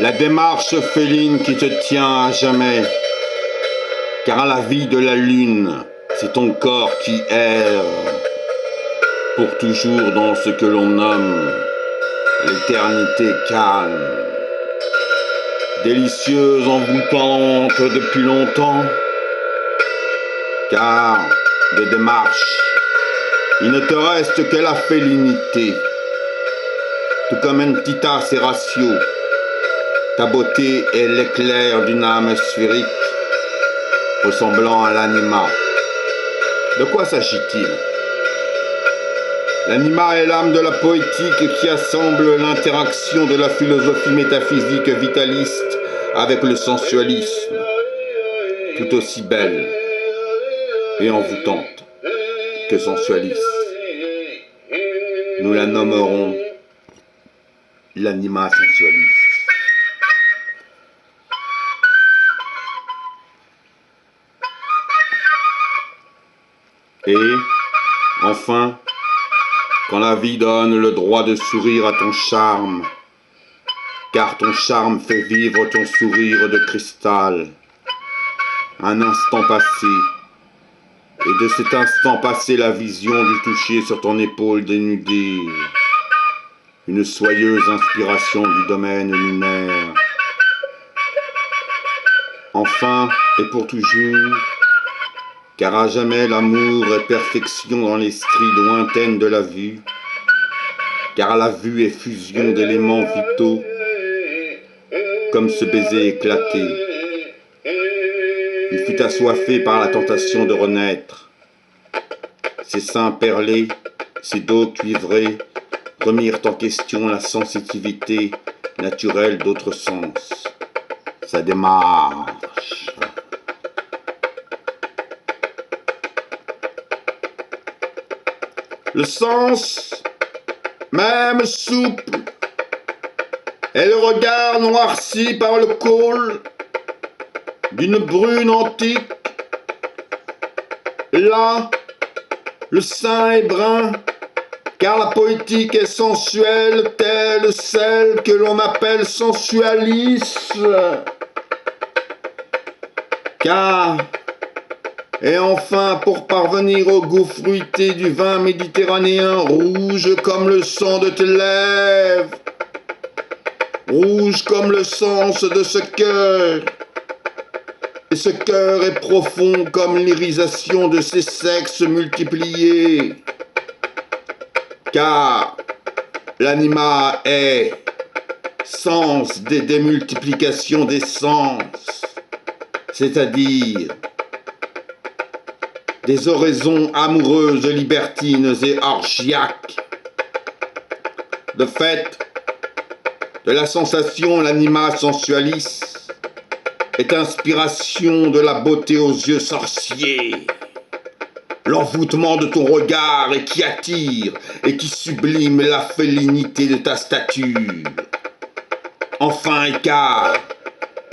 La démarche féline qui te tient à jamais, car à la vie de la lune, c'est ton corps qui erre, pour toujours dans ce que l'on nomme l'éternité calme, délicieuse, envoûtante depuis longtemps, car de démarche, il ne te reste que la félinité, tout comme un Tita Serratio. Ta beauté est l'éclair d'une âme sphérique, ressemblant à l'anima. De quoi s'agit-il? L'anima est l'âme de la poétique qui assemble l'interaction de la philosophie métaphysique vitaliste avec le sensualisme, tout aussi belle et envoûtante que sensualiste. Nous la nommerons l'anima sensualiste. Et, enfin, quand la vie donne le droit de sourire à ton charme, car ton charme fait vivre ton sourire de cristal, un instant passé, et de cet instant passé la vision du toucher sur ton épaule dénudée, une soyeuse inspiration du domaine lunaire. Enfin, et pour toujours, car à jamais l'amour est perfection dans les stries lointaines de la vue, car la vue est fusion d'éléments vitaux, comme ce baiser éclaté. Il fut assoiffé par la tentation de renaître. Ses seins perlés, ses dos cuivrés, remirent en question la sensitivité naturelle d'autres sens. Sa démarche. Le sens, même souple, est le regard noirci par le col d'une brune antique. Là, le sein est brun, car la poétique est sensuelle, telle celle que l'on appelle sensualiste. Car, et enfin, pour parvenir au goût fruité du vin méditerranéen, rouge comme le sang de tes lèvres, rouge comme le sens de ce cœur, et ce cœur est profond comme l'irisation de ces sexes multipliés, car l'anima est sens des démultiplications des sens, c'est-à-dire des oraisons amoureuses, libertines et orgiaques. De fait, de la sensation, l'anima sensualis est inspiration de la beauté aux yeux sorciers, l'envoûtement de ton regard et qui attire et qui sublime la félinité de ta stature. Enfin, car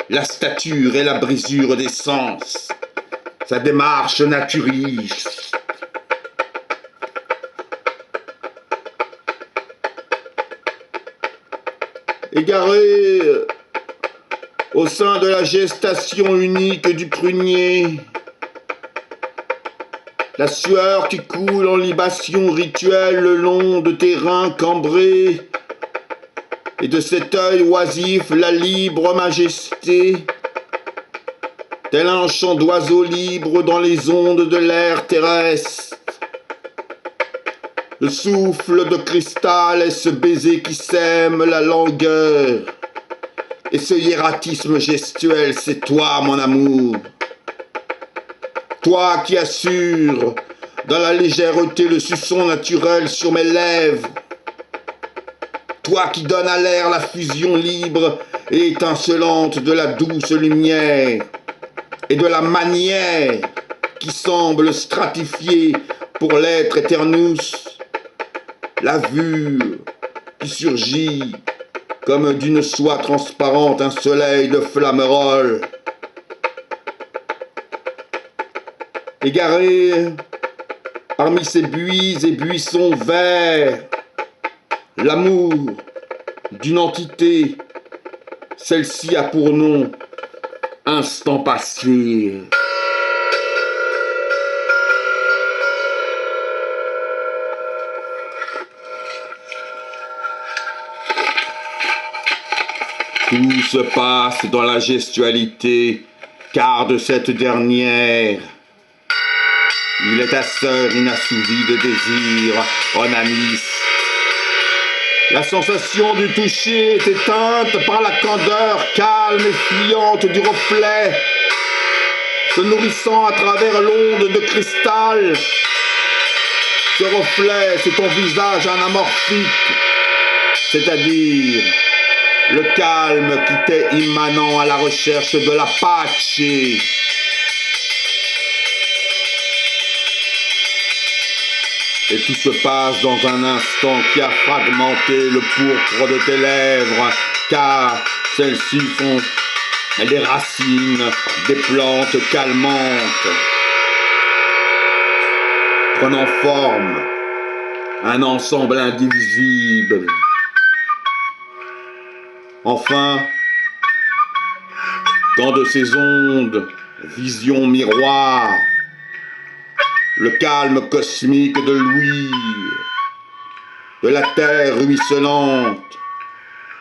la stature est la brisure des sens, sa démarche naturiste. Égaré au sein de la gestation unique du prunier, la sueur qui coule en libation rituelle le long de tes reins cambrés, et de cet œil oisif la libre majesté, tel un chant d'oiseau libre dans les ondes de l'air terrestre. Le souffle de cristal est ce baiser qui sème la langueur, et ce hiératisme gestuel, c'est toi, mon amour. Toi qui assures dans la légèreté le suçon naturel sur mes lèvres. Toi qui donnes à l'air la fusion libre et étincelante de la douce lumière et de la manière qui semble stratifier pour l'être éternus, la vue qui surgit comme d'une soie transparente un soleil de flammerolles. Égaré parmi ces buis et buissons verts, l'amour d'une entité celle-ci a pour nom instant passé. Tout se passe dans la gestualité, car de cette dernière, il est ta sœur inassouvie de désir, onaniste. La sensation du toucher est éteinte par la candeur calme et fuyante du reflet, se nourrissant à travers l'onde de cristal. Ce reflet, c'est ton visage anamorphique, c'est-à-dire le calme qui t'est immanent à la recherche de l'Apache. Et tout se passe dans un instant qui a fragmenté le pourpre de tes lèvres, car celles-ci sont les racines des plantes calmantes, prenant forme, un ensemble indivisible. Enfin, quand de ces ondes, visions miroirs, le calme cosmique de l'ouïe, de la terre ruisselante,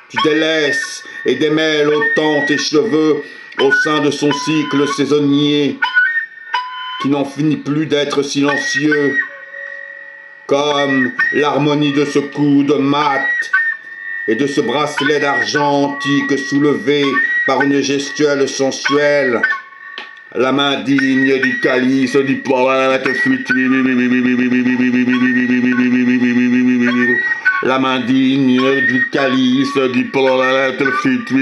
tu délaisses et démêles autant tes cheveux au sein de son cycle saisonnier, qui n'en finit plus d'être silencieux, comme l'harmonie de ce coude mat et de ce bracelet d'argent antique soulevé par une gestuelle sensuelle, la main digne du calice du poète futur, la main digne du calice du poète futur.